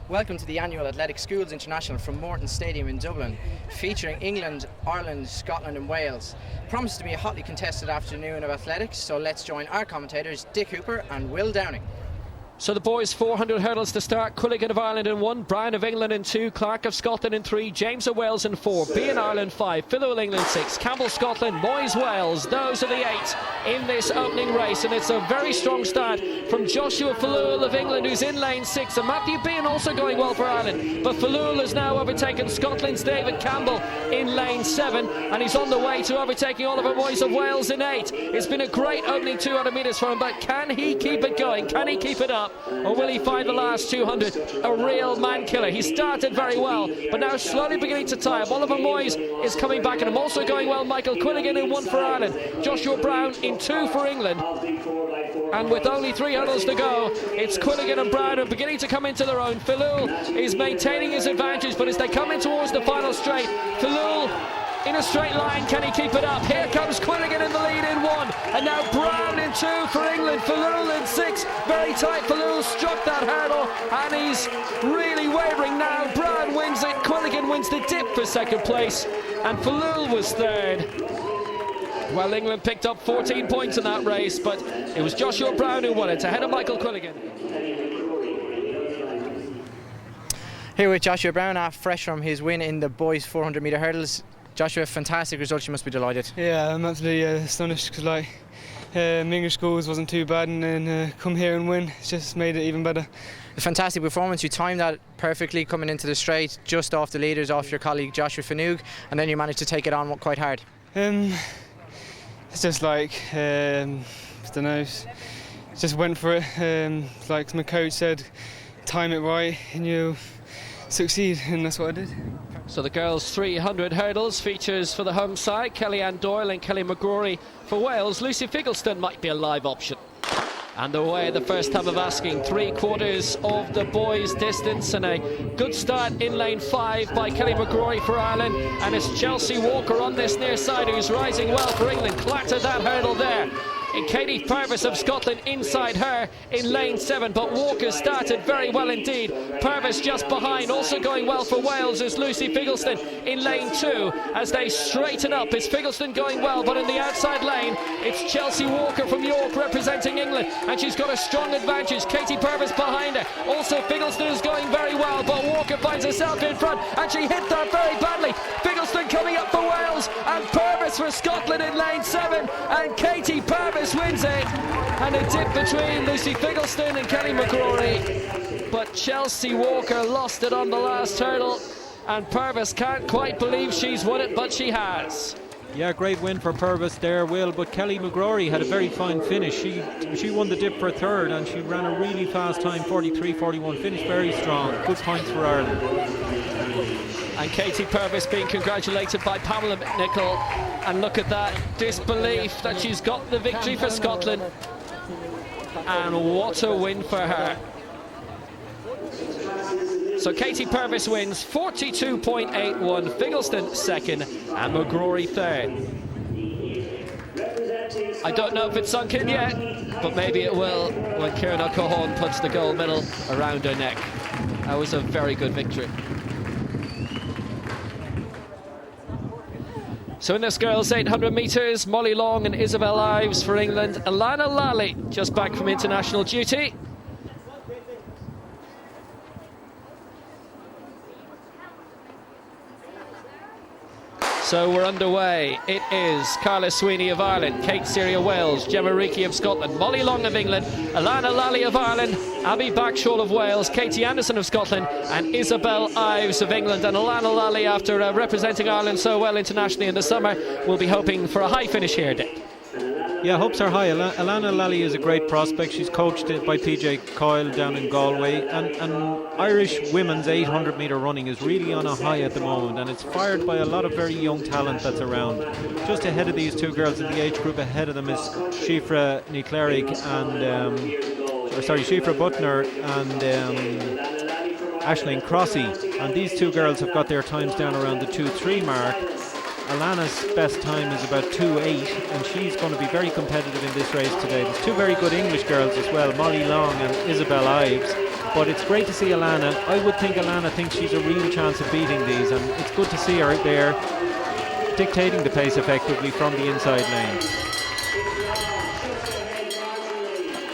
Welcome to the annual Athletic Schools International from Morton Stadium in Dublin, featuring England, Ireland, Scotland and Wales. Promises to be a hotly contested afternoon of athletics, so let's join our commentators Dick Hooper and Will Downing. So the boys 400 hurdles to start. Quilligan of Ireland in 1, Bryan of England in 2, Clark of Scotland in 3, James of Wales in 4, Bean Ireland 5, Philul England 6, Campbell Scotland, Moyes Wales. Those are the 8 in this opening race, and it's a very strong start from Joshua Philul of England, who's in lane 6, and Matthew Bean also going well for Ireland, but Philul has now overtaken Scotland's David Campbell in lane 7, and he's on the way to overtaking Oliver Moyes of Wales in 8. It's been a great opening 200 metres for him, but can he keep it going? Can he keep it up? Or will he find the last 200 a real man killer? He started very well, but now slowly beginning to tie up. Oliver Moyes is coming back, and I'm also going well. Michael Quilligan in 1 for Ireland, Joshua Brown in 2 for England. And with only 3 hurdles to go, it's Quilligan and Brown are beginning to come into their own. Philul is maintaining his advantage, but as they come in towards the final straight, Philul in a straight line, can he keep it up? Here comes Quilligan in the lead in 1, and now Brown in 2 for England. Philul in 6, very tight. Philul struck that hurdle, and he's really wavering now. Brown wins it, Quilligan wins the dip for second place, and Philul was third. Well, England picked up 14 points in that race, but it was Joshua Brown who won it, ahead of Michael Quilligan. Here with Joshua Brown, fresh from his win in the boys 400 metre hurdles. Joshua, fantastic result, you must be delighted. Yeah, I'm absolutely astonished, because English schools wasn't too bad, and then come here and win, it's just made it even better. A fantastic performance, you timed that perfectly coming into the straight, just off the leaders, off your colleague Joshua Fanug, and then you managed to take it on quite hard. It's just I don't know, just went for it. Like my coach said, time it right and you'll succeed, and that's what I did. So the girls 300 hurdles features for the home side, Kellyanne Doyle and Kelly McGrory for Wales. Lucy Figgleston might be a live option. And away the first time of asking, 3/4 of the boys' distance, and a good start in lane 5 by Kelly McGrory for Ireland, and it's Chelsea Walker on this near side who's rising well for England, clattered that hurdle there. And Katie Purvis of Scotland inside her in lane 7, but Walker started very well indeed. Purvis just behind, also going well for Wales is Lucy Figgleston in lane 2 as they straighten up. It's Figgleston going well, but in the outside lane it's Chelsea Walker from York representing England, and she's got a strong advantage. Katie Purvis behind her, also Figgleston is going very well, but Walker finds herself in front, and she hit that very badly. Figgleston coming up for Wales, and Purvis for Scotland in lane 7, and Katie Purvis wins it, and a dip between Lucy Figgleston and Kelly McGrory, but Chelsea Walker lost it on the last hurdle, and Purvis can't quite believe she's won it, but she has. Yeah, great win for Purvis there, Will, but Kelly McGrory had a very fine finish. She won the dip for third, and she ran a really fast time, 43.41, finished very strong. Good points for Ireland. And Katie Purvis being congratulated by Pamela McNichol, and look at that disbelief that she's got the victory for Scotland, and what a win for her. So Katie Purvis wins 42.81, Figgleston second and McGrory third. I don't know if it's sunk in yet, but maybe it will when Kieran O'Cohon puts the gold medal around her neck. That was a very good victory. So in this girls 800 metres, Molly Long and Isabel Ives for England. Alana Lally just back from international duty. So we're underway. It is Carla Sweeney of Ireland, Kate Seary of Wales, Gemma Reekie of Scotland, Molly Long of England, Alana Lally of Ireland, Abby Backshall of Wales, Katie Anderson of Scotland, and Isabel Ives of England. And Alana Lally, after representing Ireland so well internationally in the summer, will be hoping for a high finish here, Dick. Yeah, hopes are high. Alana Lally is a great prospect. She's coached by PJ Coyle down in Galway, and Irish women's 800 metre running is really on a high at the moment, and it's fired by a lot of very young talent that's around. Just ahead of these two girls in the age group ahead of them is Shifra Nicleric and Shifra Butner and Aisling Crossy, and these two girls have got their times down around the 2:3 mark. Alana's best time is about 2:8, and she's going to be very competitive in this race today. There's two very good English girls as well, Molly Long and Isabel Ives, But it's great to see Alana. I would think Alana thinks she's a real chance of beating these, and it's good to see her out there dictating the pace effectively from the inside lane.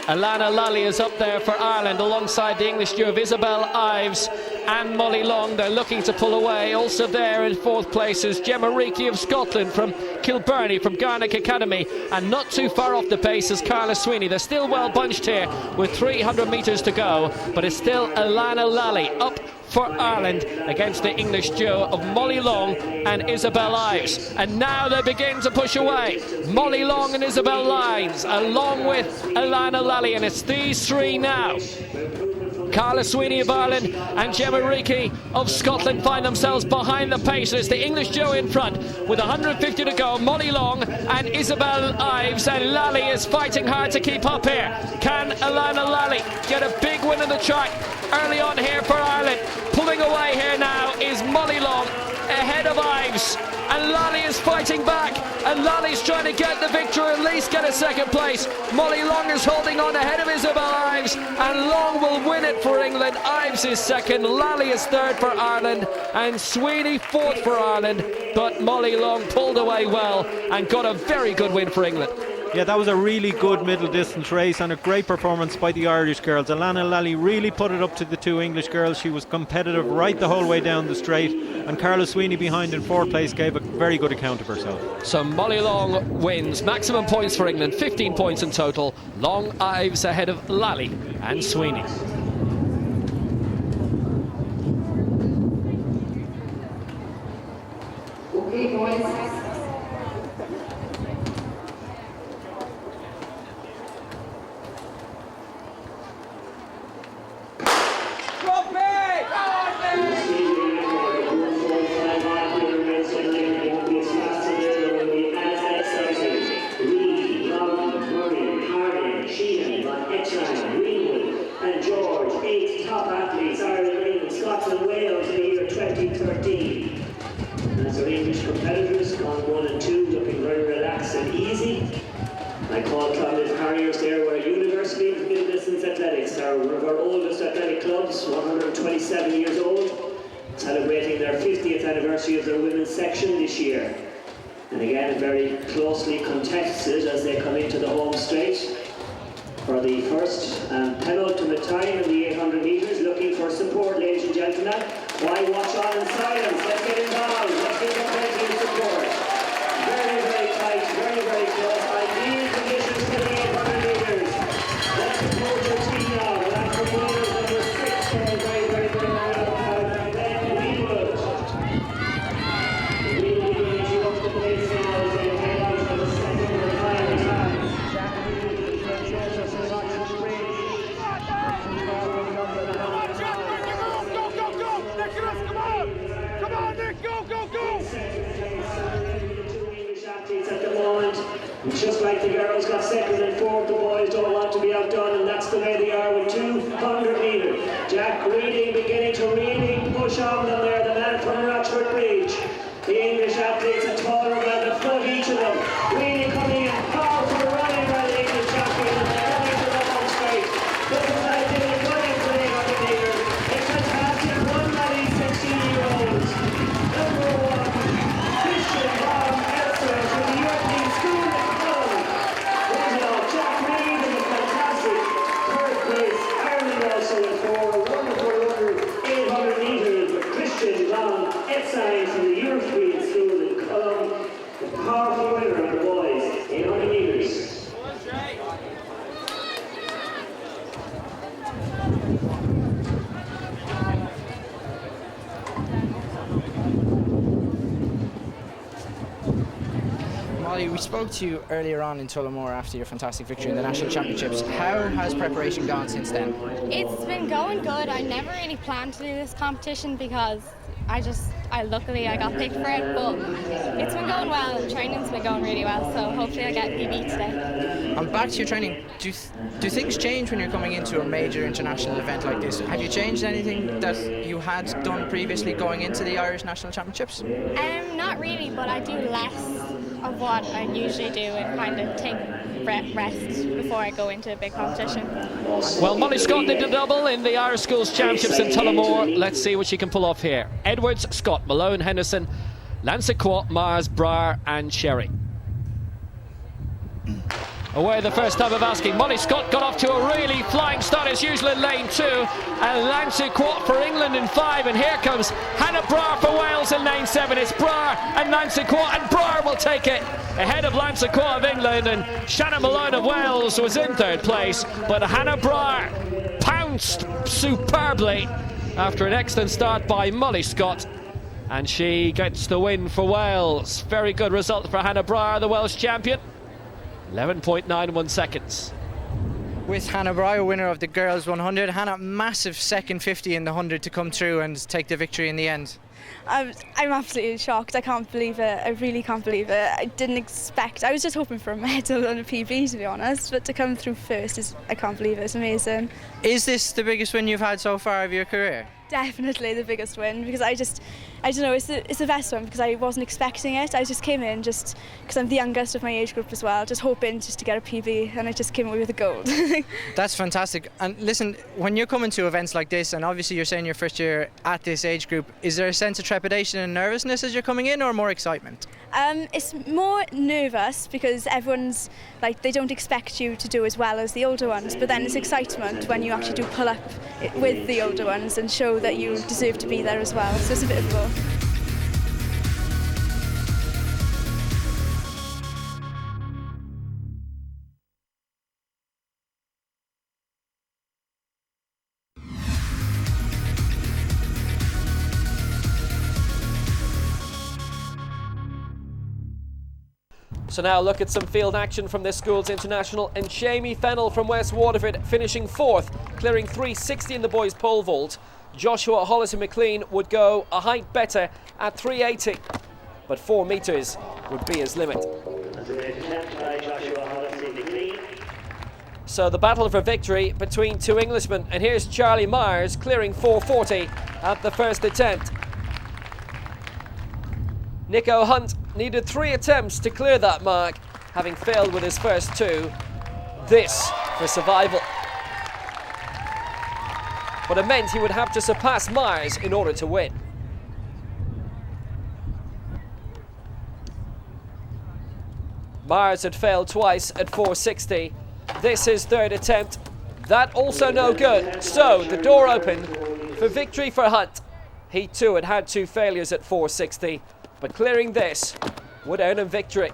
Alana Lally is up there for Ireland alongside the English duo of Isabel Ives and Molly Long. They're looking to pull away. Also there in fourth place is Gemma Reekie of Scotland from Kilbirnie, from Garnock Academy, and not too far off the pace is Carla Sweeney. They're still well bunched here with 300 metres to go, but it's still Alana Lally up for Ireland against the English duo of Molly Long and Isabel Ives. And now they begin to push away. Molly Long and Isabel Ives along with Alana Lally, and it's these three now. Carla Sweeney of Ireland and Gemma Reekie of Scotland find themselves behind the pace. It's the English duo in front with 150 to go. Molly Long and Isabel Ives, and Lally is fighting hard to keep up here. Can Alana Lally get a big win in the track early on here for Ireland? Pulling away here now is Molly Long ahead of Ives, and Lally is fighting back, and Lally's trying to get the victory, at least get a second place. Molly Long is holding on ahead of Isabel Ives, and Long will win it for England. Ives is second, Lally is third for Ireland, and Sweeney fourth for Ireland, but Molly Long pulled away well and got a very good win for England. Yeah, that was a really good middle distance race and a great performance by the Irish girls. Alana Lally really put it up to the two English girls. She was competitive right the whole way down the straight, and Carla Sweeney behind in fourth place gave a very good account of herself. So Molly Long wins. Maximum points for England, 15 points in total. Long, Ives ahead of Lally and Sweeney. Okay, boys. Anniversary of their women's section this year, and again very closely contested as they come into the home straight for the first and penultimate time in the 800 metres. Looking for support, ladies and gentlemen. Why watch on in silence? Let's get involved. Let's give them plenty of support. Very, very tight, very, very close. Ideal conditions for the 800 metres. Let's support your team now. That's the winners number 6 going very, very, very well. Just like the girls got second and fourth, the boys don't want to be outdone, and that's the way they are with 200 metres. Jack Reading beginning to really push on them there, the man from Rochford Bridge. The English athletes are taller by the foot, each of them. Really coming in powerful running by the English champion, and they're coming to the home straight. Looks like they're running for the 800 metres. It's a fantastic run by these 16-year-olds. Number 1, Christian Van Elster from the European School. Jack Reed in a fantastic third place. Ireland also in for a wonderful runner, 800 metres with Christian Van Epstein from the European School in Cologne. The powerful winner of the boys, 800 metres. Molly, we spoke to you earlier on in Tullamore after your fantastic victory in the National Championships. How has preparation gone since then? It's been going good. I never really planned to do this competition because luckily I got picked for it, but it's been going well and training's been going really well, so hopefully I get PB today. And back to your training, do things change when you're coming into a major international event like this? Have you changed anything that you had done previously going into the Irish National Championships? Not really, but I do less of what I usually do and kind of take rest before I go into a big competition. Well, Molly Scott did the double in the Irish Schools Championships in Tullamore. Let's see what she can pull off here. Edwards, Scott, Malone, Henderson, Lancequot, Mars, Brar and Sherry. Away the first time of asking. Molly Scott got off to a really flying start as usual in lane 2, and Lancequot for England in 5, and here comes Hannah Brar for Wales in lane 7. It's Brar and Lancequot, and Brar will take it ahead of Lancequot of England, and Shannon Malone of Wales was in 3rd place, but Hannah Brar pounced superbly after an excellent start by Molly Scott, and she gets the win for Wales. Very good result for Hannah Brar, the Welsh champion. 11.91 seconds. With Hannah Brar, winner of the girls 100. Hannah, massive second 50 in the 100 to come through and take the victory in the end. I'm absolutely shocked. I can't believe it. I really can't believe it. I didn't expect. I was just hoping for a medal and a PB, to be honest. But to come through first I can't believe it. It's amazing. Is this the biggest win you've had so far of your career? Definitely the biggest win, because I don't know, it's the best one because I wasn't expecting it. I just came in just because I'm the youngest of my age group as well, just hoping just to get a PB, and I just came away with a gold. That's fantastic. And listen, when you're coming to events like this, and obviously you're saying your first year at this age group, is there a sense of trepidation and nervousness as you're coming in, or more excitement? It's more nervous because everyone's like, they don't expect you to do as well as the older ones, but then it's excitement when you actually do pull up with the older ones and show that you deserve to be there as well. So it's a bit of both. So now look at some field action from this school's international, and Jamie Fennell from West Waterford finishing 4th, clearing 360 in the boys' pole vault. Joshua Hollis McLean would go a height better at 380, but 4 metres would be his limit. So the battle for victory between 2 Englishmen, and here's Charlie Myers clearing 440 at the first attempt. Nico Hunt needed 3 attempts to clear that mark, having failed with his first 2. This for survival. But it meant he would have to surpass Myers in order to win. Myers had failed twice at 460. This his 3rd attempt. That also no good. So the door opened for victory for Hunt. He too had had 2 failures at 460. But clearing this would earn him victory.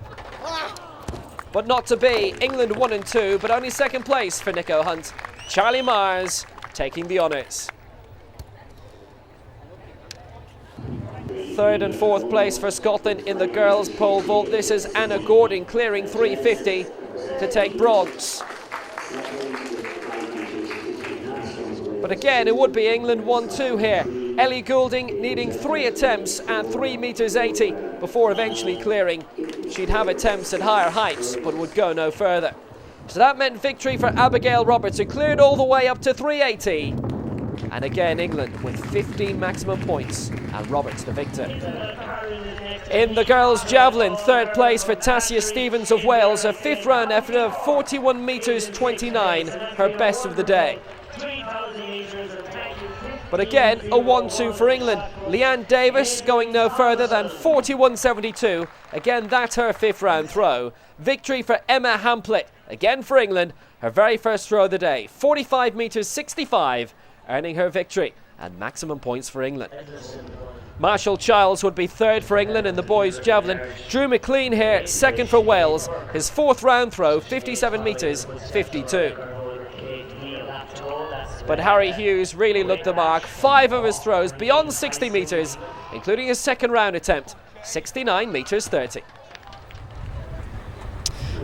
But not to be. England 1 and 2, but only 2nd place for Nico Hunt. Charlie Myers taking the honours. 3rd and 4th place for Scotland in the girls' pole vault. This is Anna Gordon clearing 350 to take bronze. But again, it would be England 1-2 here. Ellie Goulding needing 3 attempts at 3 metres 80 before eventually clearing. She'd have attempts at higher heights, but would go no further. So that meant victory for Abigail Roberts, who cleared all the way up to 380. And again, England with 15 maximum points, and Roberts the victor. In the girls' javelin, 3rd place for Tassia Stevens of Wales, a 5th round effort of 41 metres 29, her best of the day. But again, a 1-2 for England. Leanne Davis going no further than 41.72. Again, that's her 5th round throw. Victory for Emma Hamplett, again for England, her very first throw of the day. 45 metres 65, earning her victory and maximum points for England. Marshall Childs would be 3rd for England in the boys' javelin. Drew McLean here, 2nd for Wales. His 4th round throw, 57 metres 52. But Harry Hughes really looked the mark. 5 of his throws beyond 60 metres, including his 2nd round attempt, 69 metres 30.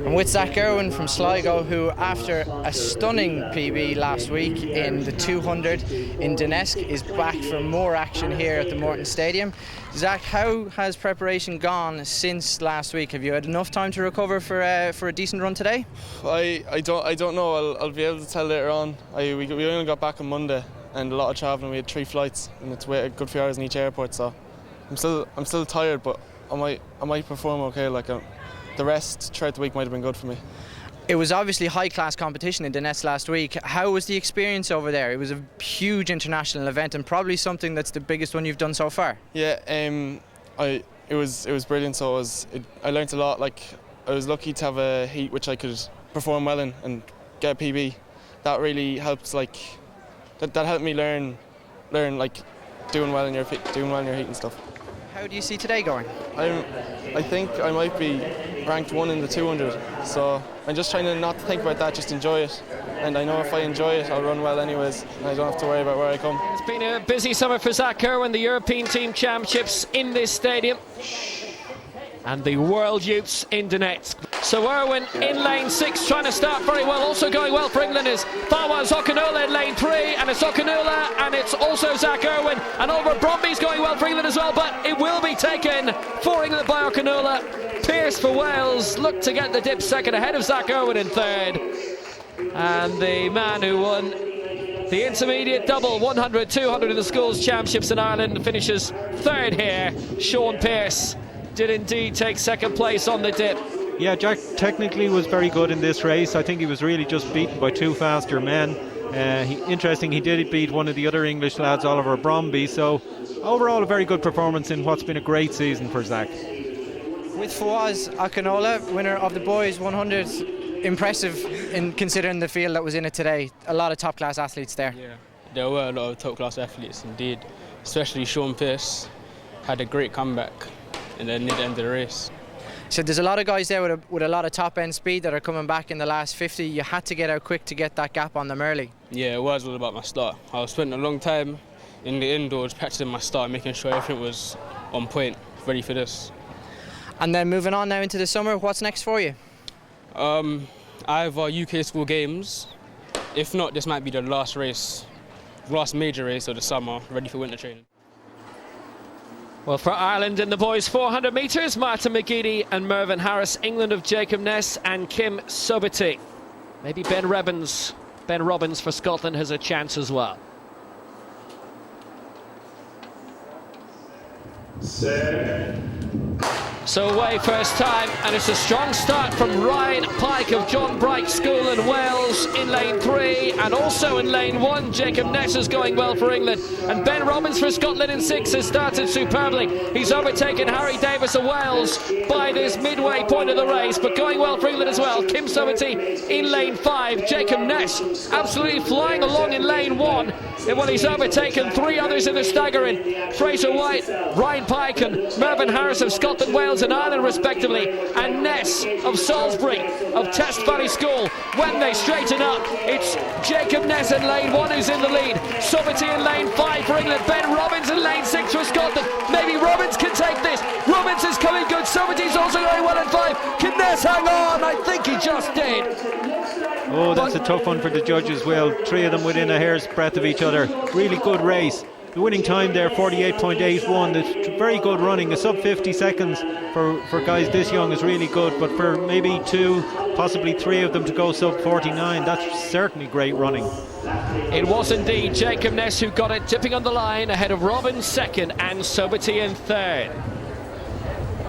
And with Zach Irwin from Sligo, who after a stunning PB last week in the 200 in Donetsk is back for more action here at the Morton Stadium. Zach, how has preparation gone since last week? Have you had enough time to recover for a decent run today? I don't know. I'll be able to tell later on. We only got back on Monday, and a lot of travelling. We had 3 flights, and it's a good few hours in each airport. So I'm still tired, but I might perform okay. The rest throughout the week might have been good for me. It was obviously high-class competition in the nets last week. How was the experience over there? It was a huge international event and probably something that's the biggest one you've done so far. Yeah, it was brilliant. So I learnt a lot. Like, I was lucky to have a heat which I could perform well in and get a PB. That really helped. Like, that helped me learn like doing well in your heat and stuff. How do you see today going? I think I might be ranked 1 in the 200, so I'm just trying to not think about that, just enjoy it. And I know if I enjoy it, I'll run well anyways, and I don't have to worry about where I come. It's been a busy summer for Zach Irwin, the European Team Championships in this stadium, and the World Youths in Donetsk. So Irwin in lane 6, trying to start very well. Also going well for England is Fawaz Okanula in lane 3, and it's Okanula, and it's also Zach Irwin, and Oliver Bromby's going well for England as well, but it will be taken for England by Okanula. Pearce for Wales looked to get the dip second ahead of Zach Irwin in third, and the man who won the intermediate double 100, 200 in the schools championships in Ireland finishes third here. Sean Pearce did indeed take second place on the dip. Yeah, Jack technically was very good in this race. I think he was really just beaten by 2 faster men. Interesting, he did beat one of the other English lads, Oliver Bromby. So overall, a very good performance in what's been a great season for Zach. With Fawaz Akinola, winner of the boys 100, impressive in considering the field that was in it today. A lot of top-class athletes there. Yeah, there were a lot of top-class athletes indeed, especially Sean Pearce had a great comeback in the end of the race. So there's a lot of guys there with a lot of top-end speed that are coming back in the last 50. You had to get out quick to get that gap on them early. Yeah, it was all about my start. I was spending a long time in the indoors practicing my start, making sure everything was on point, ready for this. And then moving on now into the summer, what's next for you? Either UK school games. If not, this might be the last major race of the summer, ready for winter training. Well, for Ireland in the boys 400 metres, Martin McGeady and Mervyn Harris. England of Jacob Ness and Kim Sobity. Maybe Ben Robbins for Scotland has a chance as well. So away first time, and it's a strong start from Ryan Pike of John Bright School in Wales in lane 3, and also in lane 1 Jacob Ness is going well for England, and Ben Robbins for Scotland in 6 has started superbly. He's overtaken Harry Davis of Wales by this midway point of the race, but going well for England as well. Kim Sobity in lane 5, Jacob Ness absolutely flying along in lane 1, and when he's overtaken 3 others in the staggering, Fraser White, Ryan Pike and Mervyn Harris of Scotland, Wales and Ireland respectively, and Ness of Salisbury of Test Valley School. When they straighten up, it's Jacob Ness in lane 1 who's in the lead, Sobity in lane 5 for England, Ben Robbins in lane 6 for Scotland. Maybe Robbins can take this. Robbins is coming good, Sobity's also going well in 5. Can Ness hang on? I think he just did. Oh, that's a tough one for the judges. Well, 3 of them within a hair's breadth of each other. Really good race. The winning time there, 48.81. It's very good running. A sub 50 seconds for guys this young is really good, but for maybe 2, possibly 3 of them to go sub 49, that's certainly great running. It was indeed Jacob Ness who got it, tipping on the line ahead of Robbins second and Sobity in third.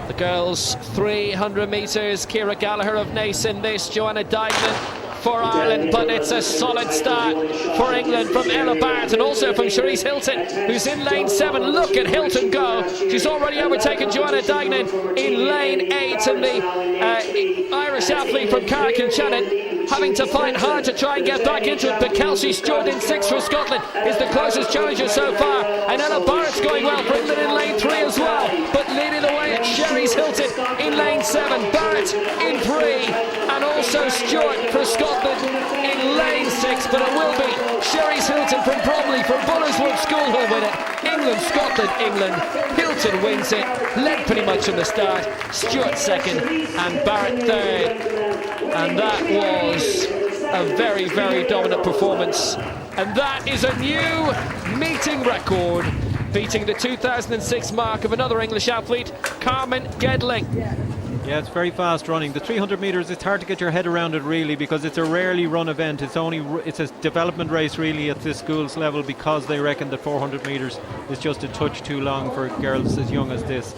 The girls 300 metres, Ciara Gallagher of Naas in this, Joanna Dykeman for Ireland, but it's a solid start for England from Ella Barrett and also from Cherise Hilton, who's in lane 7. Look at Hilton go. She's already overtaken Joanna Dagnan in lane 8, and the Irish athlete from Carrick-on-Shannon having to fight hard to try and get back into it, but Kelsey Stewart in 6 for Scotland is the closest challenger so far, and Ella Barrett's going well for England in lane 3 as well, but leading the way at Cherise Hilton in lane 7, Barrett in 3, and also Stewart for Scotland in lane 6, but it will be Cherise Hilton from Bromley from Bullerswood School who'll win it. England, Scotland, England. Hilton wins it, led pretty much from the start. Stewart second and Barrett third. And that was a very, very dominant performance. And that is a new meeting record, beating the 2006 mark of another English athlete, Carmen Gedling. Yeah, it's very fast running. The 300 metres, it's hard to get your head around it really, because it's a rarely run event. It's a development race really at this school's level, because they reckon that 400 metres is just a touch too long for girls as young as this.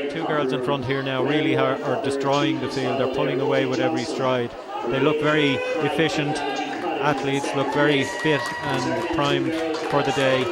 2 two girls in front here now really are destroying the field. They're pulling away with every stride. They look very efficient athletes, look very fit and primed for the day.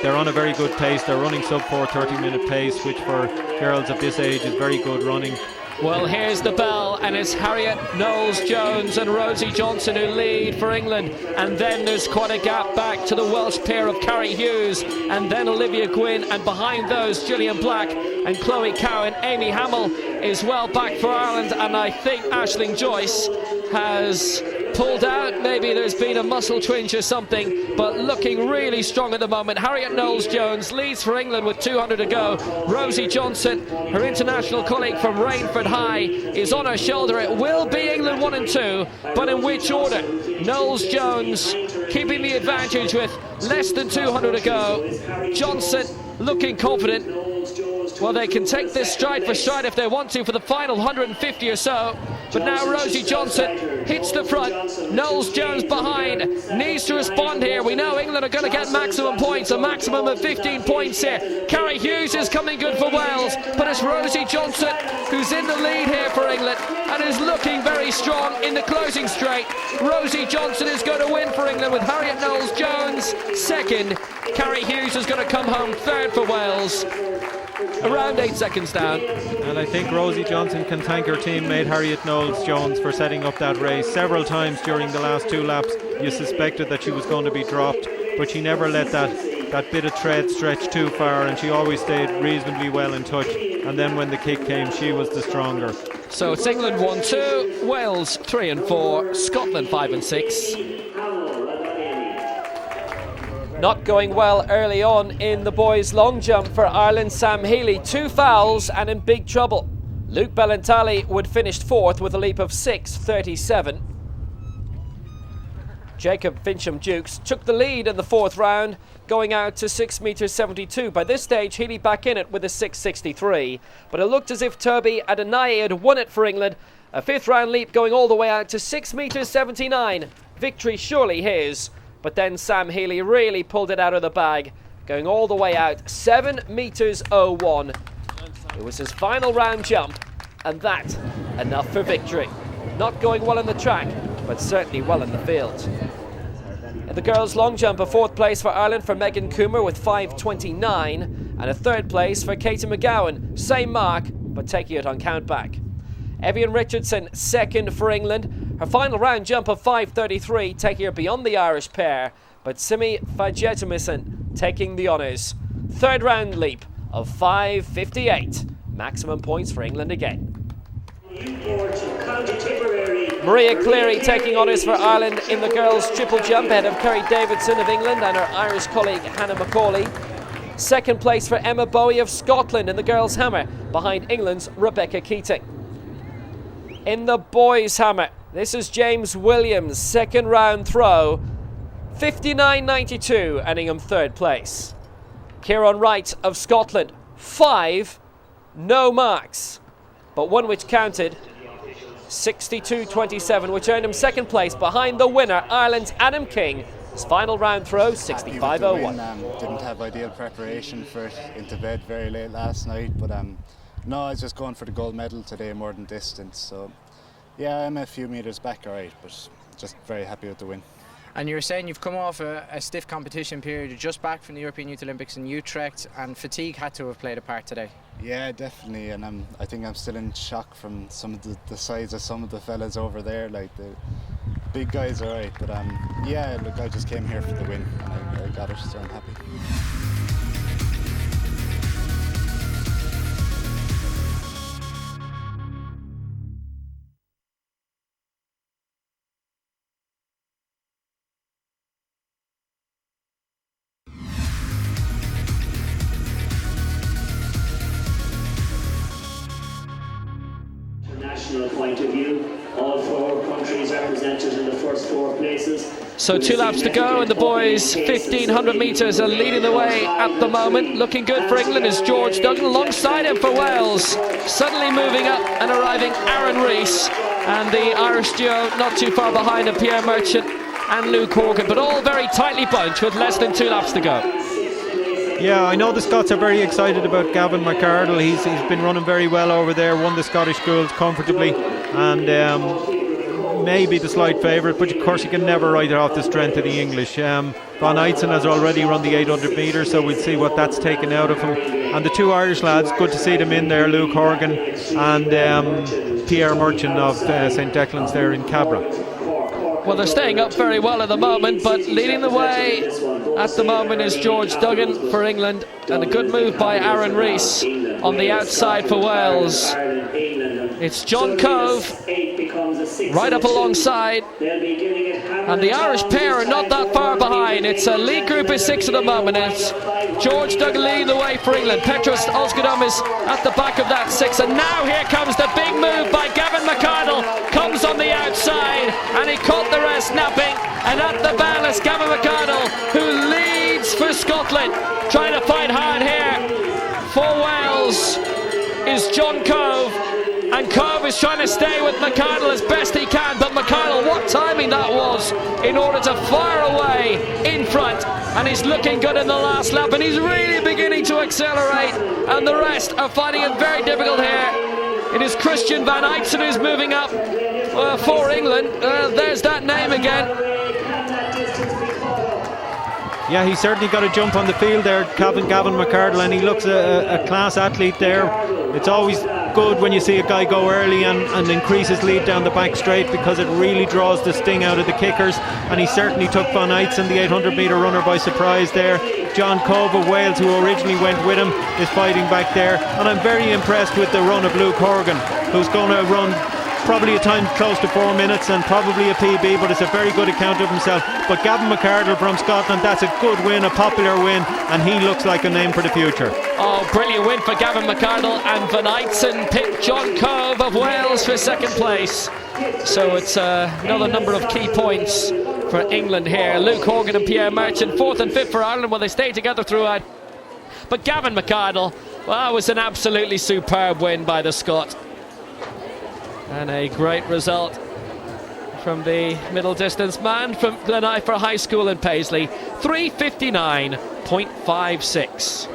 They're on a very good pace. They're running sub 4 30-minute pace, which for girls of this age is very good running. Well, here's the bell, and it's Harriet Knowles-Jones and Rosie Johnson who lead for England, and then there's quite a gap back to the Welsh pair of Carrie Hughes and then Olivia Gwynn, and behind those Gillian Black and Chloe Cowan. Amy Hamill is well back for Ireland, and I think Aisling Joyce has pulled out. Maybe there's been a muscle twinge or something, but looking really strong at the moment. Harriet Knowles-Jones leads for England with 200 to go. Rosie Johnson, her international colleague from Rainford High, is on her shoulder. It will be England 1 and 2, but in which order? Knowles-Jones keeping the advantage with less than 200 to go. Johnson looking confident. Well, they can take this stride for stride if they want to for the final 150 or so. But now Rosie Johnson hits the front. Knowles-Jones behind. Needs to respond here. We know England are going to get maximum points. A maximum of 15 points here. Carrie Hughes is coming good for Wales. But it's Rosie Johnson who's in the lead here for England and is looking very strong in the closing straight. Rosie Johnson is going to win for England with Harriet Knowles-Jones second. Carrie Hughes is going to come home third for Wales. Around 8 seconds down. And I think Rosie Johnson can thank her teammate Harriet Knowles-Jones for setting up that race. Several times during the last 2 laps you suspected that she was going to be dropped, but she never let that bit of tread stretch too far, and she always stayed reasonably well in touch. And then when the kick came, she was the stronger. So it's England 1-2, Wales 3 and 4, Scotland 5 and 6. Not going well early on in the boys' long jump for Ireland. Sam Healy, 2 fouls and in big trouble. Luke Bellantali would finish 4th with a leap of 6.37. Jacob Fincham-Dukes took the lead in the 4th round, going out to 6.72 metres. By this stage, Healy back in it with a 6.63. But it looked as if Toby Adeniyi had won it for England. A 5th round leap going all the way out to 6.79 metres. Victory surely his. But then Sam Healy really pulled it out of the bag, going all the way out 7.01 metres. It was his final round jump, and that enough for victory. Not going well on the track, but certainly well in the field. In the girls' long jump, a 4th place for Ireland for Megan Coomer with 5.29, and a 3rd place for Katie McGowan. Same mark, but taking it on countback. Evian Richardson 2nd for England. Her final round jump of 5.33 taking her beyond the Irish pair, but Simi Fajetimisan taking the honours. 3rd round leap of 5.58. Maximum points for England again. Maria Cleary taking honours for Ireland in the girls' triple jump ahead of Kerry Davidson of England and her Irish colleague Hannah McCauley. 2nd place for Emma Bowie of Scotland in the girls' hammer behind England's Rebecca Keating. In the boys' hammer, this is James Williams' 2nd round throw, 59.92, earning him 3rd place. Kieran Wright of Scotland, 5, no marks, but one which counted, 62.27, which earned him 2nd place behind the winner, Ireland's Adam King. His final round throw, 65.01. Didn't have ideal preparation for it, into bed very late last night, but no, I was just going for the gold medal today more than distance, so yeah, I'm a few metres back alright, but just very happy with the win. And you were saying you've come off a stiff competition period, you're just back from the European Youth Olympics in Utrecht, and fatigue had to have played a part today. Yeah, definitely, and I think I'm still in shock from some of the size of some of the fellas over there. Like, the big guys are alright, but yeah, look, I just came here for the win and I got it, so I'm happy. Point of view, all 4 countries represented in the first 4 places. So 2 laps to go, and the boys 1,500 metres are leading the way at the moment. Looking good for England is George Duggan. Alongside him for Wales, suddenly moving up and arriving Aaron Rees, and the Irish duo not too far behind of Pierre Merchant and Luke Horgan, but all very tightly bunched with less than 2 laps to go. Yeah, I know the Scots are very excited about Gavin McArdle. He's been running very well over there, won the Scottish schools comfortably, and maybe the slight favourite, but of course you can never write it off the strength of the English. Van Eitzen has already run the 800 metres, so we'll see what that's taken out of him. And the two Irish lads, good to see them in there, Luke Horgan and Pierre Merchant of St Declan's there in Cabra. Well, they're staying up very well at the moment, but leading the way at the moment is George Duggan for England, and a good move by Aaron Rees on the outside for Wales. It's John Cove right up alongside, and the Irish pair are not that far behind. It's a lead group of 6 at the moment. It's George Duggan leading the way for England. Petros Osgudom is at the back of that 6, and now here comes the big move by Gavin McArdle. Comes on the outside, and he caught the rest napping, and at the bell is Gavin McArdle, who leads for Scotland. Trying to fight hard here for Wales is John Cove, and Cove is trying to stay with McArdle as best he can, but McArdle, what timing that was in order to fire away in front, and he's looking good in the last lap, and he's really beginning to accelerate, and the rest are finding it very difficult here. It is Christian Van Eitzen who's moving up for England. There's that name again. Yeah, he certainly got a jump on the field there, Gavin McArdle, and he looks a class athlete there. It's always good when you see a guy go early and increase his lead down the back straight, because it really draws the sting out of the kickers, and he certainly took Van Eitzen, the 800 metre runner, by surprise there. John Cove of Wales, who originally went with him, is fighting back there, and I'm very impressed with the run of Luke Horgan, who's going to run probably a time close to 4 minutes and probably a PB, but it's a very good account of himself. But Gavin McArdle from Scotland, that's a good win, a popular win, and he looks like a name for the future. Oh, brilliant win for Gavin McArdle, and Van Eitzen picked John Cove of Wales for second place. So it's another number of key points for England here. Luke Horgan and Pierre Merchant, 4th and 5th for Ireland. Well, they stayed together throughout. But Gavin McArdle, well, that was an absolutely superb win by the Scot. And a great result from the middle distance man from Gleniffer High School in Paisley, 3:59.56.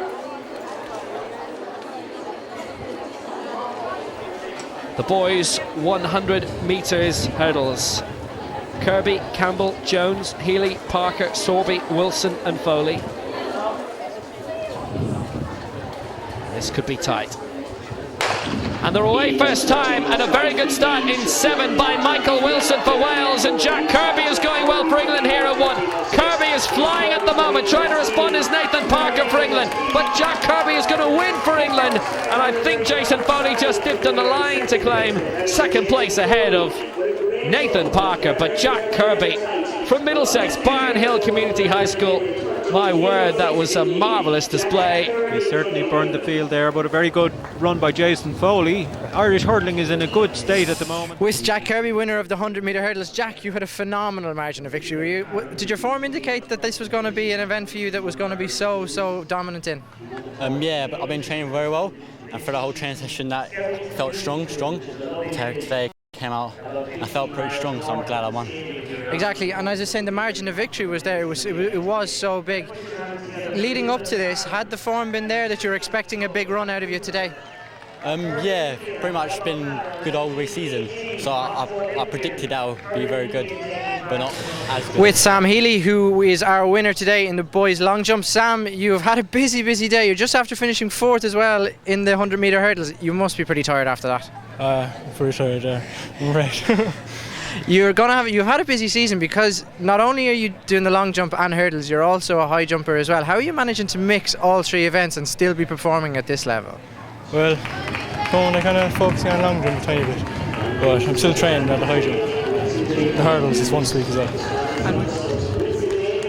The boys' 100 metres hurdles. Kirby, Campbell, Jones, Healy, Parker, Sorby, Wilson and Foley. This could be tight. And they're away first time, and a very good start in 7 by Michael Wilson for Wales, and Jack Kirby is going well for England here at 1. Kirby is flying at the moment, trying to respond is Nathan Parker for England, but Jack Kirby is going to win for England, and I think Jason Foley just dipped on the line to claim second place ahead of Nathan Parker, but Jack Kirby from Middlesex, Barn Hill Community High School. My word, that was a marvellous display. He certainly burned the field there, but a very good run by Jason Foley. Irish hurling is in a good state at the moment. With Jack Kirby, winner of the 100 metre hurdles. Jack, you had a phenomenal margin of victory. Did your form indicate that this was going to be an event for you that was going to be so dominant in? Yeah, but I've been training very well, and for the whole training session that felt strong. Today came out, I felt pretty strong, so I'm glad I won. Exactly, and as I was saying, the margin of victory was there. It was so big. Leading up to this, had the form been there that you're expecting a big run out of you today? Yeah, pretty much been good all the season, so I predicted that would be very good, but not as good. With Sam Healy, who is our winner today in the boys long jump. Sam, you've had a busy day. You're just after finishing 4th as well in the 100 metre hurdles. You must be pretty tired after that. Pretty tired, I'm right. You've had a busy season, because not only are you doing the long jump and hurdles, you're also a high jumper as well. How are you managing to mix all 3 events and still be performing at this level? Well, I'm kind of focusing on long jump a tiny bit, but I'm still training at the high jump. The hurdles is once a week as well.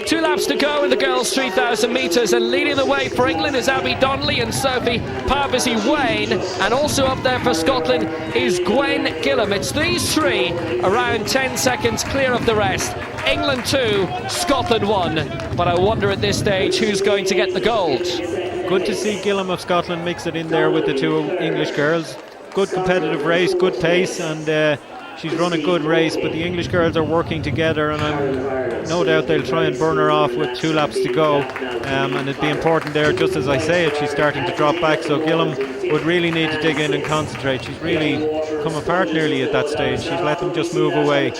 2 laps to go in the girls' 3,000 metres, and leading the way for England is Abby Donnelly and Sophie Parvisi-Wayne, and also up there for Scotland is Gwen Gillam. It's these 3 around 10 seconds clear of the rest. England 2, Scotland 1, but I wonder at this stage who's going to get the gold. Good to see Gillam of Scotland mix it in there with the 2 English girls. Good competitive race, good pace, and She's run a good race, but the English girls are working together, and I'm no doubt they'll try and burn her off with 2 laps to go. And it'd be important there, just as I say it, she's starting to drop back, so Gillam would really need to dig in and concentrate. She's really come apart nearly at that stage. She's let them just move away.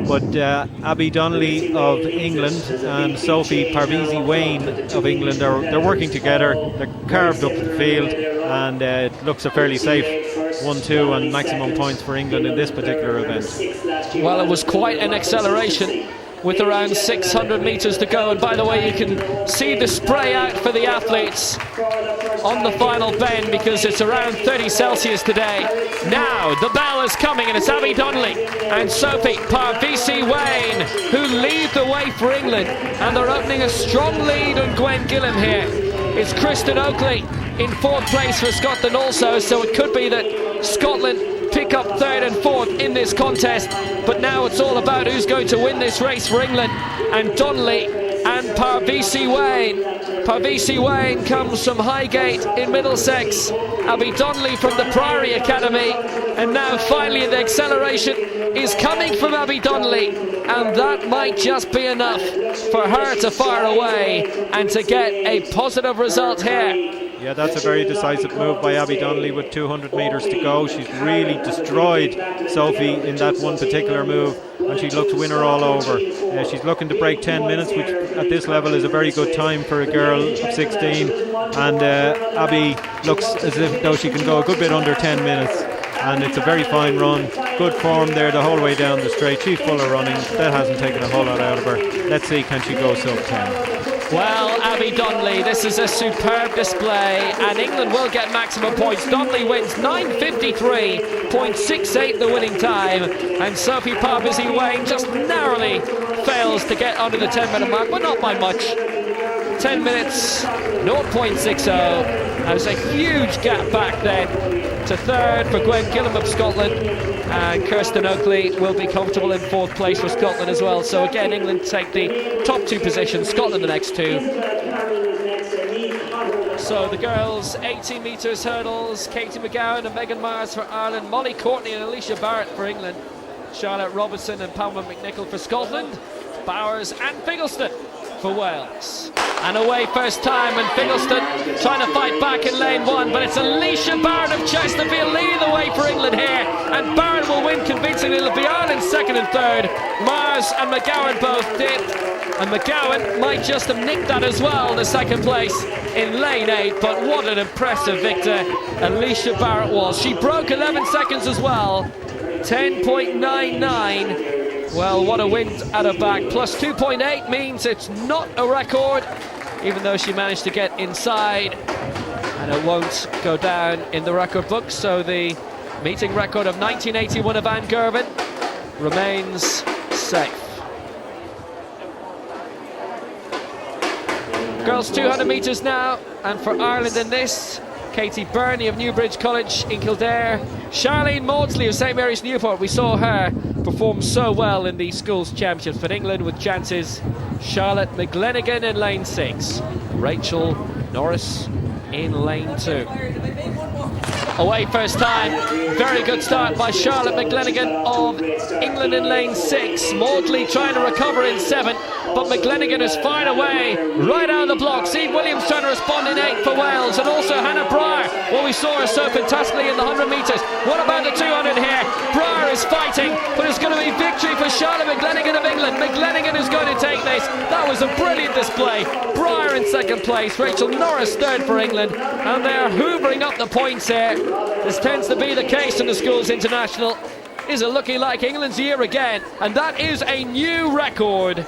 But Abby Donnelly of England and Sophie Parvizi-Wayne of England, they're working together. They're carved up the field, and it looks a fairly safe 1-2 and maximum points for England in this particular event. Well, it was quite an acceleration with around 600 metres to go, and by the way, you can see the spray out for the athletes on the final bend because it's around 30 Celsius today. Now the bell is coming, and it's Abby Donnelly and Sophie Parvizi-Wayne who lead the way for England, and they're opening a strong lead on Gwen Gillam here. It's Kristen Oakley in 4th place for Scotland also, so it could be that Scotland pick up 3rd and 4th in this contest, but now it's all about who's going to win this race for England, and Donnelly and Parvizi-Wayne. Parvizi-Wayne comes from Highgate in Middlesex, Abby Donnelly from the Priory Academy, and now finally the acceleration is coming from Abby Donnelly, and that might just be enough for her to fire away and to get a positive result here. Yeah, that's a very decisive move by Abby Donnelly with 200 metres to go. She's really destroyed Sophie in that one particular move, and she looks winner all over. She's looking to break 10 minutes, which at this level is a very good time for a girl of 16, and Abby looks as if though she can go a good bit under 10 minutes, and it's a very fine run. Good form there the whole way down the straight. She's full of running. That hasn't taken a whole lot out of her. Let's see, can she go sub 10? Well, Abby Donnelly, this is a superb display, and England will get maximum points. Donnelly wins 9:53.68 the winning time, and Sophie Parvizi-Wayne just narrowly fails to get under the 10-minute mark, but not by much. 10 minutes, 0.60, and there's a huge gap back then to 3rd for Gwen Gillam of Scotland, and Kirsten Oakley will be comfortable in 4th place for Scotland as well. So again, England take the top 2 positions, Scotland the next 2. So the girls, 80 metres hurdles, Katie McGowan and Megan Myers for Ireland, Molly Courtney and Alicia Barrett for England, Charlotte Robertson and Palmer McNichol for Scotland, Bowers and Figgleston for Wales. And away first time, and Figgleston trying to fight back in lane 1, but it's Alicia Barrett of Chesterfield leading the way for England here, and Barrett will win convincingly. It'll be Ireland 2nd and 3rd. Myers and McGowan both did, and McGowan might just have nicked that as well, the 2nd place in lane 8, but what an impressive victor Alicia Barrett was. She broke 11 seconds as well, 10.99. Well, what a win at her back. Plus 2.8 means it's not a record, even though she managed to get inside, and it won't go down in the record book. So the meeting record of 1981 of Van Gerven remains safe. Girls 200 metres now, and for Ireland in this, Katie Burney of Newbridge College in Kildare, Charlene Maudsley of St Mary's Newport. We saw her perform so well in the schools championships for England with chances. Charlotte McGlenigan in lane 6, Rachel Norris in lane 2. Away first time, very good start by Charlotte McGlenigan of England in lane 6. Maudsley trying to recover in 7, but McGlenigan has fired away right out of the blocks. Eve Williams trying to respond in 8 for Wales, and also Hannah Breyer. Well, we saw her so fantastically in the 100 metres. What about the 200 here? Breyer is fighting, but it's going to be victory for Charlotte McGlenigan of England. McGlenigan is going to take this. That was a brilliant display. Breyer in 2nd place, Rachel Norris 3rd for England, and they're hoovering up the points here. This tends to be the case in the Schools International. Is it looking like England's year again? And that is a new record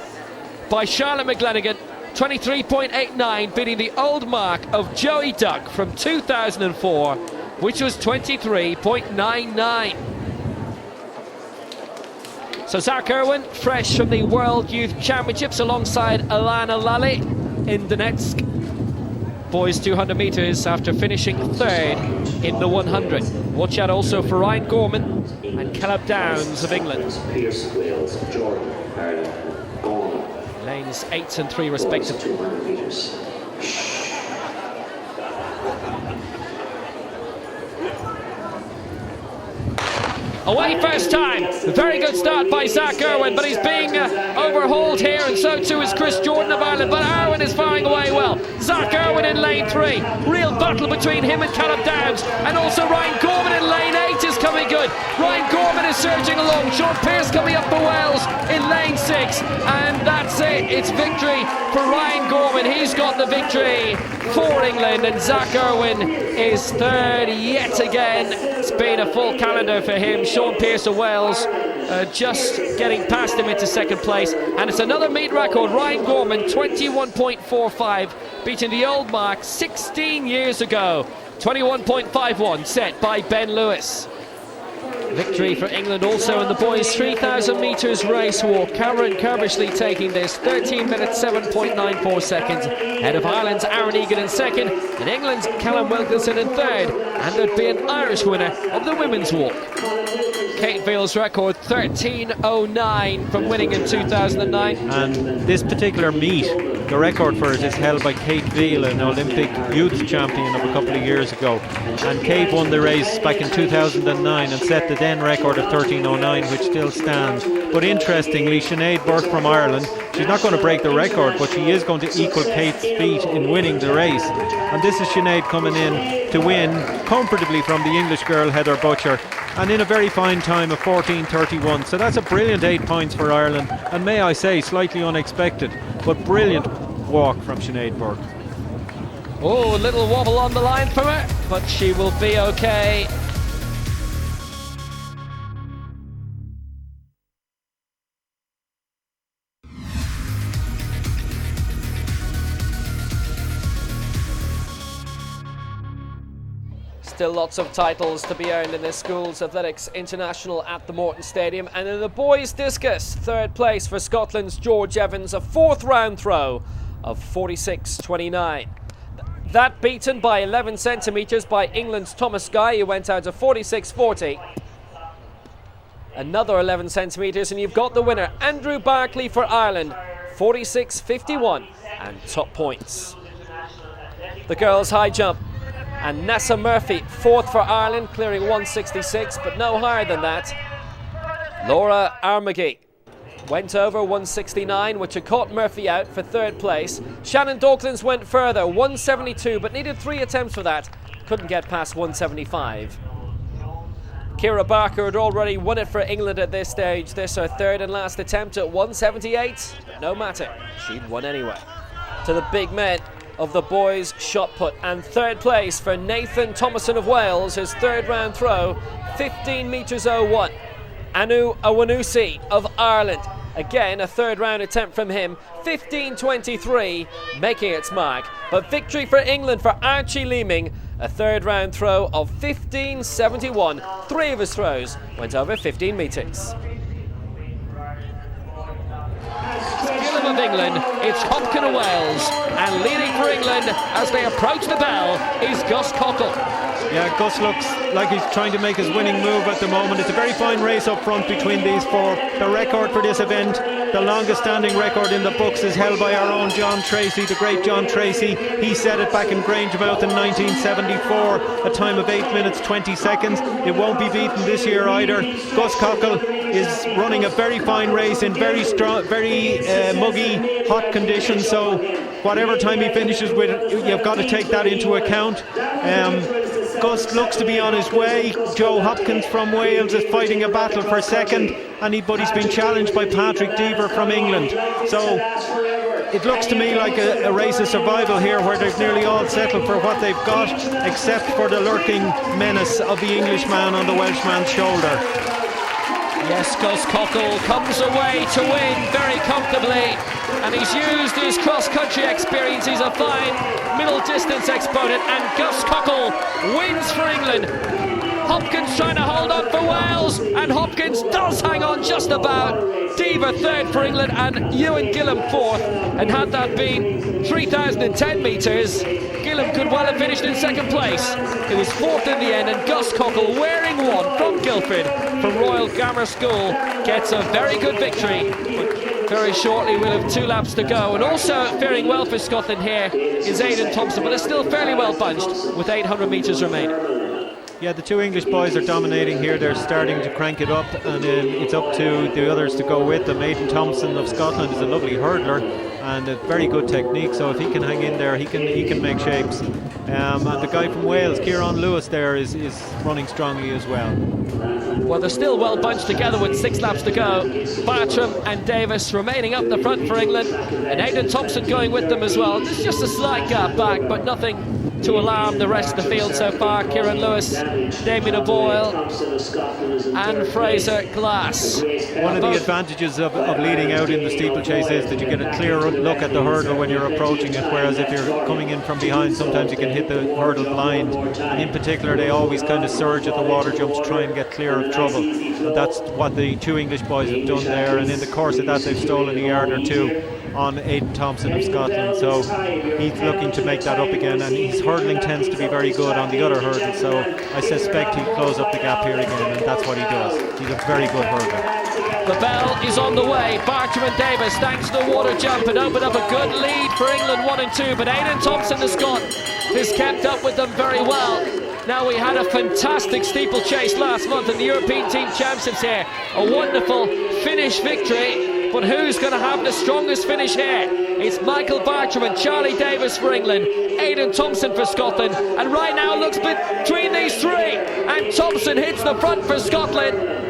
by Charlotte McGlenigan, 23.89, beating the old mark of Joey Duck from 2004, which was 23.99. So Zach Irwin, fresh from the World Youth Championships alongside Alana Lally in Donetsk. Boys 200 metres after finishing 3rd in the 100. Watch out also for Ryan Gorman and Caleb Downs of England. Pierce, Wales, Jordan, Ireland, Gorman. Lanes 8 and 3 respectively. 200 metres. Away first time. Very good start by Zach Irwin, but he's being overhauled here, and so too is Chris Jordan of Ireland. But Irwin is firing away well. Zach Irwin in lane 3. Real battle between him and Callum Downs. And also Ryan Gorman in lane 8 is coming good. Ryan Gorman is surging along. Sean Pearce coming up for Wales in lane 6. And that's it. It's victory for Ryan Gorman. He's got the victory for England, and Zach Irwin is third yet again. It's been a full calendar for him. Sean Pearce of Wales just getting past him into second place, and it's another meet record. Ryan Gorman 21.45, beating the old mark 16 years ago. 21.51 set by Ben Lewis. Victory for England also in the boys' 3,000 metres race walk. Cameron Kerbishley taking this, 13 minutes 7.94 seconds, ahead of Ireland's Aaron Egan in second, and England's Callum Wilkinson in third, and there'd be an Irish winner of the women's walk. Kate Veal's record 13.09 from winning in 2009. And this particular meet, the record for it is held by Kate Veal, an Olympic youth champion of a couple of years ago. And Kate won the race back in 2009 and set the then record of 13.09, which still stands. But interestingly, Sinead Burke from Ireland, she's not going to break the record, but she is going to equal Kate's feat in winning the race. And this is Sinead coming in to win comfortably from the English girl Heather Butcher, and in a very fine time of 14.31. So that's a brilliant 8 points for Ireland, and may I say slightly unexpected, but brilliant walk from Sinead Burke. Oh, a little wobble on the line from her, but she will be okay. Still lots of titles to be earned in this Schools Athletics International at the Morton Stadium. And in the boys' discus, third place for Scotland's George Evans, a fourth round throw of 46.29. That beaten by 11 centimetres by England's Thomas Guy, who went out to 46.40. Another 11 centimetres, and you've got the winner, Andrew Barkley for Ireland, 46.51, and top points. The girls' high jump, and Nessa Murphy, fourth for Ireland, clearing 166, but no higher than that. Laura Armagee went over 169, which had caught Murphy out for third place. Shannon Dawkins went further, 172, but needed 3 attempts for that. Couldn't get past 175. Ciara Barker had already won it for England at this stage. This her third and last attempt at 178. No matter, she'd won anyway. To the big men of the boys' shot put, and third place for Nathan Thomason of Wales, his third round throw, 15 metres 01. Anu Awanusi of Ireland, again a third round attempt from him, 15.23, making its mark. But victory for England for Archie Leeming, a third round throw of 15.71. 3 of his throws went over 15 metres. Gillam of England, it's Hopkin of Wales, and leading for England as they approach the bell is Gus Cockle. Yeah, Gus looks like he's trying to make his winning move at the moment. It's a very fine race up front between these four. The record for this event, the longest standing record in the books, is held by our own John Tracy, the great John Tracy. He set it back in Grangemouth in 1974, a time of 8 minutes 20 seconds. It won't be beaten this year either. Gus Cockle is running a very fine race in very strong, very muggy, hot conditions, so whatever time he finishes with, you've got to take that into account. Gus looks to be on his way. Joe Hopkins from Wales is fighting a battle for second, but he's been challenged by Patrick Deaver from England. So it looks to me like a race of survival here, where they've nearly all settled for what they've got, except for the lurking menace of the Englishman on the Welshman's shoulder. Yes, Gus Cockle comes away to win very comfortably, and he's used his cross-country experience. He's a fine middle-distance exponent, and Gus Cockle wins for England. Hopkins trying to hold on for Wales, and Hopkins does hang on just about. Deaver third for England, and Ewan Gillam fourth. And had that been 3,010 metres, Gillam could well have finished in second place. It was fourth in the end, and Gus Cockle, wearing one from Guildford, from Royal Grammar School, gets a very good victory. But very shortly we'll have 2 laps to go. And also faring well for Scotland here is Aidan Thompson, but they're still fairly well bunched with 800 metres remaining. Yeah, the two English boys are dominating here. They're starting to crank it up, and it's up to the others to go with them. Aidan Thompson of Scotland is a lovely hurdler and a very good technique, so if he can hang in there, he can make shapes. And the guy from Wales, Kieran Lewis, there is running strongly as well. Well, they're still well bunched together with 6 laps to go. Bartram and Davis remaining up the front for England, and Aidan Thompson going with them as well. There's just a slight gap back, but nothing to alarm the rest of the field so far. Kieran Lewis, Damien O'Boyle and Fraser Glass. One of the advantages of leading out in the steeplechase is that you get a clear look at the hurdle when you're approaching it, whereas if you're coming in from behind, sometimes you can hit the hurdle blind, and in particular they always kind of surge at the water jumps, try and get clear of trouble, and that's what the two English boys have done there, and in the course of that they've stolen a yard or two on Aidan Thompson of Scotland, so he's looking to make that up again, and his hurdling tends to be very good on the other hurdles, so I suspect he'll close up the gap here again, and that's what he does. He's a very good hurdler. The bell is on the way. Bartram and Davis, thanks to the water jump, and opened up a good lead for England 1 and 2, but Aidan Thompson, the Scot, has kept up with them very well. Now, we had a fantastic steeplechase last month in the European Team Championships here. A wonderful finish victory, but who's going to have the strongest finish here? It's Michael Bartram and Charlie Davis for England, Aidan Thompson for Scotland, and right now it looks between these three, and Thompson hits the front for Scotland.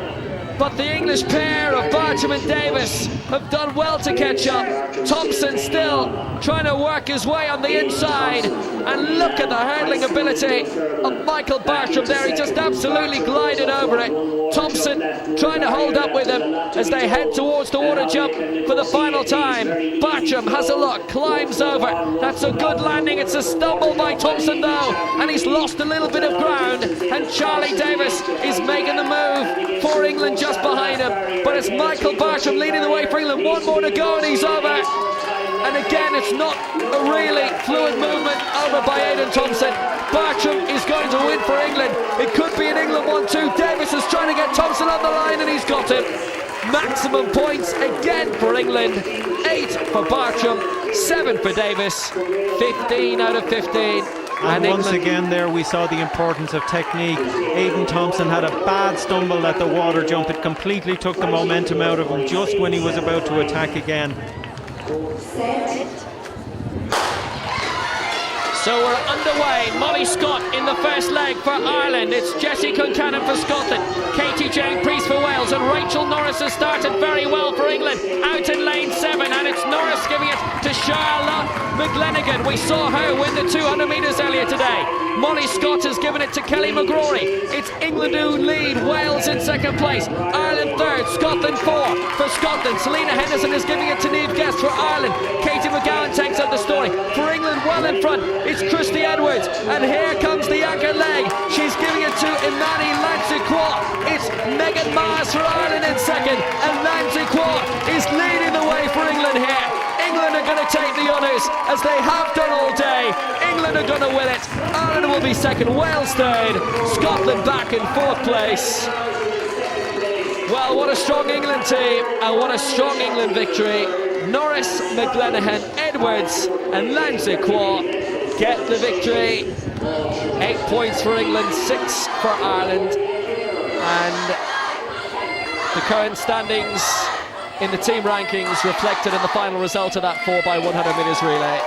But the English pair of Bartram and Davis have done well to catch up. Thompson still trying to work his way on the inside. And look at the handling ability of Michael Bartram there. He just absolutely glided over it. Thompson trying to hold up with him as they head towards the water jump for the final time. Bartram has a look, climbs over. That's a good landing. It's a stumble by Thompson though, and he's lost a little bit of ground. And Charlie Davis is making the move for England just behind him. But it's Michael Bartram leading the way for England. One more to go and he's over. And again, it's not a really fluid movement over by Aidan Thompson. Bartram is going to win for England. It could be an England 1-2. Davis is trying to get Thompson on the line and he's got him. Maximum points again for England. 8 for Bartram, 7 for Davis, 15 out of 15. And once again there we saw the importance of technique. Aidan Thompson had a bad stumble at the water jump. It completely took the momentum out of him just when he was about to attack again. So we're underway. Molly Scott in the first leg for Ireland. It's Jessie Concannon for Scotland, Katie Jane Priest for Wales, and Rachel Norris has started very well for England out in lane 7, and it's Norris giving it to Charlotte McGlenigan. We saw her win the 200 metres earlier today. Molly Scott has given it to Kelly McGrory. It's England who lead, Wales in second place, Ireland third, Scotland 4 for Scotland. Selena Henderson is giving it to Niamh Guest for Ireland. Katie McGowan takes up the story for England. Well in front, it's Christy Edwards, and here comes the anchor leg. She's giving it to Imani Lansiquot. It's Megan Mars for Ireland in second, and Lansiquot is leading the way for England here. England are going to take the honours, as they have done all day. England are going to win it. Ireland will be second, Wales third, Scotland back in fourth place. Well, what a strong England team, and what a strong England victory. Norris, McGlenihan, Edwards and Lansiquot get the victory. 8 points for England, 6 for Ireland. And the current standings in the team rankings reflected in the final result of that 4x100 metres relay.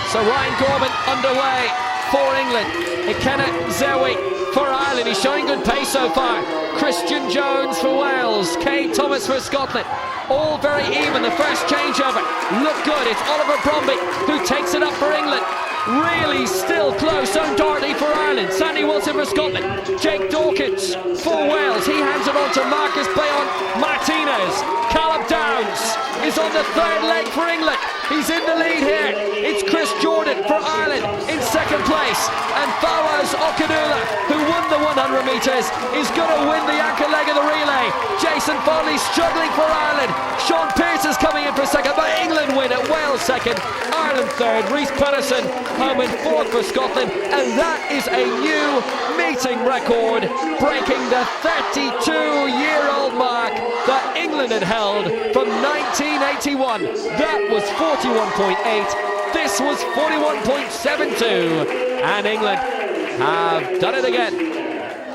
So Ryan Gorman underway for England. Ikenna Zerwi for Ireland. He's showing good pace so far. Christian Jones for Wales. Kay Thomas for Scotland. All very even. The first changeover looked good. It's Oliver Bromby who takes it up for England. Really still close. Doherty for Ireland. Sandy Wilson for Scotland. Jake Dawkins for Wales. He hands it on to Marcus Bayon Martinez. Callum Downs is on the third leg for England. He's in the lead here. It's Chris Jordan for Ireland in second place. And Fawaz Okadula, who won the 100 metres, is going to win the anchor leg of the relay. Jason Foley struggling for Ireland. Sean Pearce is coming in for second, but England win it. Wales second, Ireland third. Rhys Patterson home in fourth for Scotland. And that is a new meeting record, breaking the 32-year-old mark that England had held from 1981. That was 41.8. This was 41.72, and England have done it again.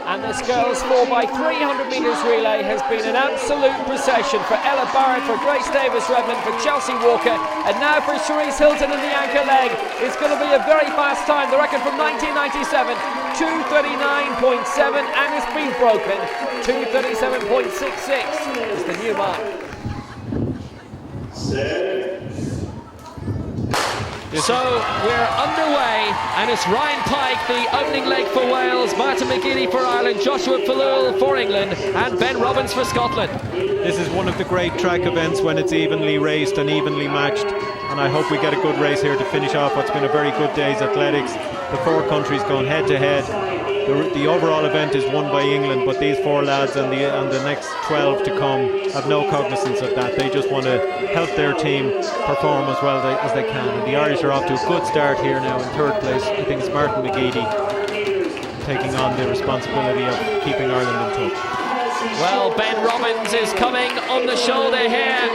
And this girls' 4x300 metres relay has been an absolute procession for Ella Barrett, for Grace Davis-Redmond, for Chelsea Walker, and now for Cherise Hilton in the anchor leg. It's going to be a very fast time. The record from 1997, 2:39.7, and it's been broken. 2:37.66 is the new mark. So we're underway, and it's Ryan Pike, the opening leg for Wales, Martin McGeady for Ireland, Joshua Falloul for England, and Ben Robbins for Scotland. This is one of the great track events when it's evenly raced and evenly matched, and I hope we get a good race here to finish off what's been a very good day's athletics. The four countries going head to head. The overall event is won by England, but these four lads and the next 12 to come have no cognizance of that. They just want to help their team perform as well as they can. And the Irish are off to a good start here now in third place. I think it's Martin McGeady taking on the responsibility of keeping Ireland in touch. Well, Ben Robbins is coming on the shoulder here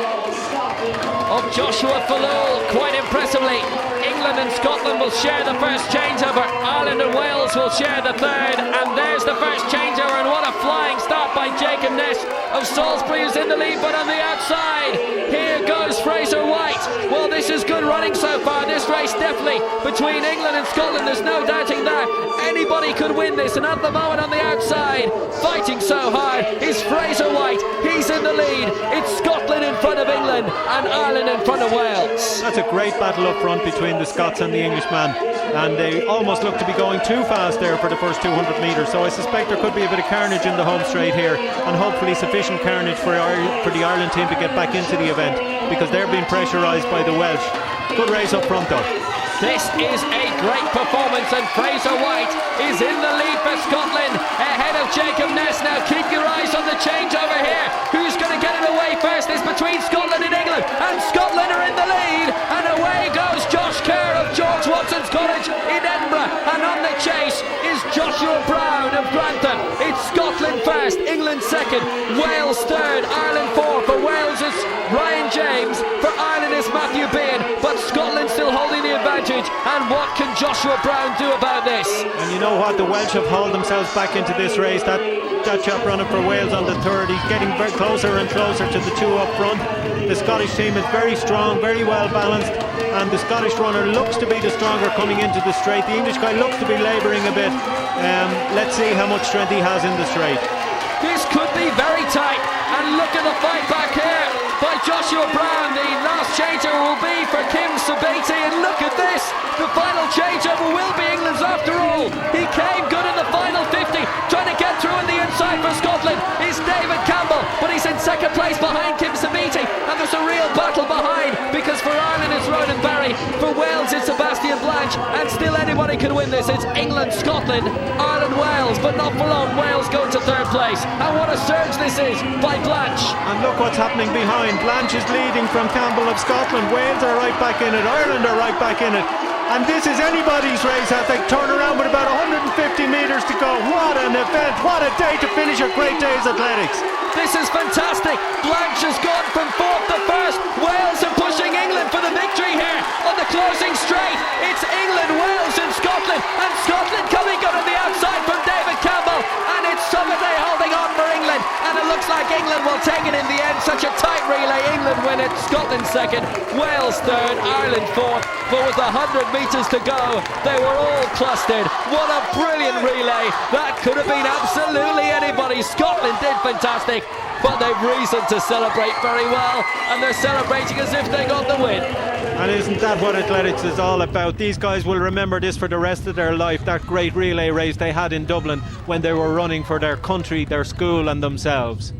of Joshua Falloul quite impressively. England and Scotland will share the first changeover. Ireland and Wales will share the third. And there's the first changeover, and what a flying start by Jacob Ness of Salisbury, who's in the lead, but on the outside here goes Fraser White. Well, this is good running so far. This race definitely between England and Scotland, there's no doubting that. Anybody could win this, and at the moment on the outside, fighting so hard, is Fraser White. He's in the lead. It's Scotland in front of England and Ireland in front of Wales. That's a great battle up front between the Scots and the Englishman, and they almost look to be going too fast there for the first 200 metres, so I suspect there could be a bit of carnage in the home straight here, and hopefully sufficient carnage for the Ireland team to get back into the event, because they're being pressurised by the Welsh. Good race up front though. This is a great performance, and Fraser White is in the lead for Scotland ahead of Jacob Ness. Now keep your eyes on the change over here. Who's going to get it away first? It's between Scotland and England, and Scotland are in the lead, and away goes Josh Kerr of George Watson's College in Edinburgh, and on the chase is Joshua Brown of Grantham. It's Scotland first, England second, Wales third, Ireland fourth. For Wales it's Ryan James, for Ireland it's Matthew Bean, but Scotland still holding the advantage. And what can Joshua Brown do about this? And you know what, the Welsh have hauled themselves back into this race. That chap running for Wales on the third, he's getting very closer and closer to the two up front. The Scottish team is very strong, very well balanced, and the Scottish runner looks to be the stronger coming into the straight. The English guy looks to be labouring a bit. Let's see how much strength he has in the straight. This could be very tight, and look at the fight back here by Joshua Brown. The last changeover will be for Kim Sabiti, and look at this, the final changeover will be England's after all. He came good in the final 50, trying to get through on the inside for Scotland is David Campbell, but he's in second place behind Kim Sabiti, and there's a real battle behind, because for Ireland it's Ronan Barry, for Wales it's Sebastian Blanche, and still anybody can win this. It's England, Scotland, Ireland, Wales, but not for long. Wales go to third place, and what a surge this is by Blanche. And look what's happening behind. Blanche is leading from Campbell of Scotland. Wales are right back in it. Ireland are right back in it. And this is anybody's race as they turn around with about 150 metres to go. What an event, what a day to finish a great day's athletics. This is fantastic. Blanche has gone from fourth to first. Wales are pushing England for the victory here on the closing straight. It's England, Wales and Scotland, and Scotland coming good on the outside from David Campbell, and it's Somerday holding on for England, and it looks like England will take it in the end. Such a tight relay. England win it, Scotland second, Wales third, Ireland fourth, but with 100 metres to go they were all clustered. What a brilliant relay. That could have been absolutely anybody. Scotland did fantastic, but they've reason to celebrate very well, and they're celebrating as if they got the win. And isn't that what athletics is all about? These guys will remember this for the rest of their life, that great relay race they had in Dublin when they were running for their country, their school and themselves.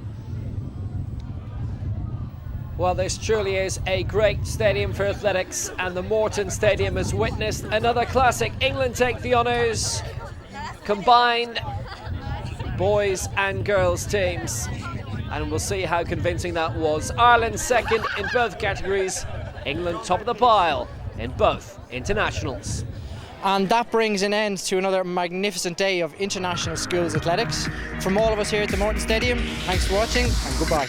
Well, this truly is a great stadium for athletics, and the Morton Stadium has witnessed another classic. England take the honours, combined boys and girls teams, and we'll see how convincing that was. Ireland second in both categories, England top of the pile in both internationals. And that brings an end to another magnificent day of international schools athletics. From all of us here at the Morton Stadium, thanks for watching and goodbye.